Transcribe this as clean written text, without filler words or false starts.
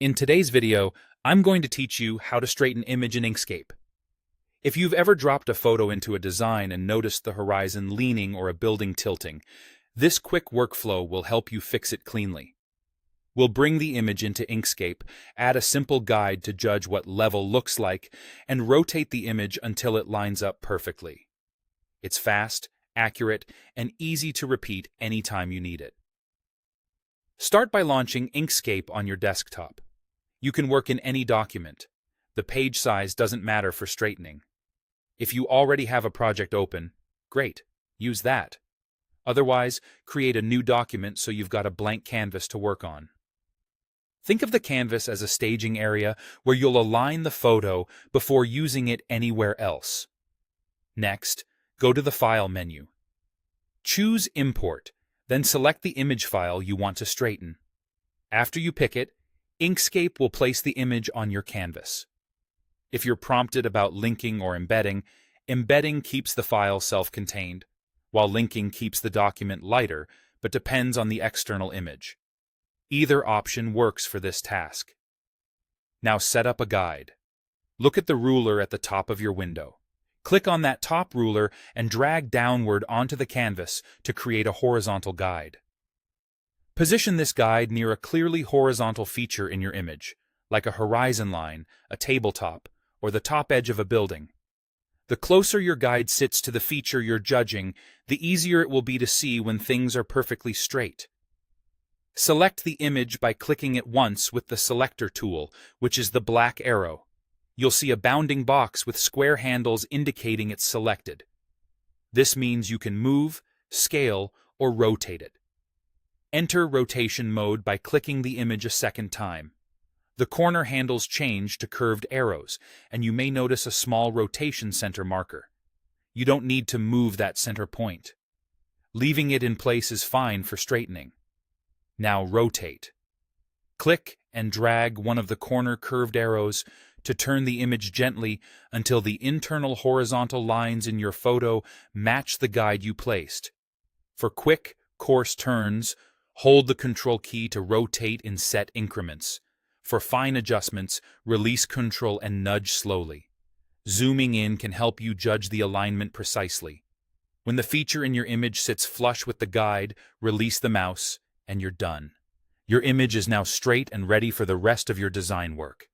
In today's video, I'm going to teach you how to straighten image in Inkscape. If you've ever dropped a photo into a design and noticed the horizon leaning or a building tilting, this quick workflow will help you fix it cleanly. We'll bring the image into Inkscape, add a simple guide to judge what level looks like, and rotate the image until it lines up perfectly. It's fast, accurate, and easy to repeat anytime you need it. Start by launching Inkscape on your desktop. You can work in any document. The page size doesn't matter for straightening. If you already have a project open, great, use that. Otherwise, create a new document so you've got a blank canvas to work on. Think of the canvas as a staging area where you'll align the photo before using it anywhere else. Next, go to the File menu. Choose Import, then select the image file you want to straighten. After you pick it, Inkscape will place the image on your canvas. If you're prompted about linking or embedding, embedding keeps the file self-contained, while linking keeps the document lighter but depends on the external image. Either option works for this task. Now set up a guide. Look at the ruler at the top of your window. Click on that top ruler and drag downward onto the canvas to create a horizontal guide. Position this guide near a clearly horizontal feature in your image, like a horizon line, a tabletop, or the top edge of a building. The closer your guide sits to the feature you're judging, the easier it will be to see when things are perfectly straight. Select the image by clicking it once with the Selector tool, which is the black arrow. You'll see a bounding box with square handles indicating it's selected. This means you can move, scale, or rotate it. Enter rotation mode by clicking the image a second time. The corner handles change to curved arrows, and you may notice a small rotation center marker. You don't need to move that center point. Leaving it in place is fine for straightening. Now rotate. Click and drag one of the corner curved arrows to turn the image gently until the internal horizontal lines in your photo match the guide you placed. For quick, coarse turns, hold the Control key to rotate in set increments. For fine adjustments, release Control and nudge slowly. Zooming in can help you judge the alignment precisely. When the feature in your image sits flush with the guide, release the mouse, and you're done. Your image is now straight and ready for the rest of your design work.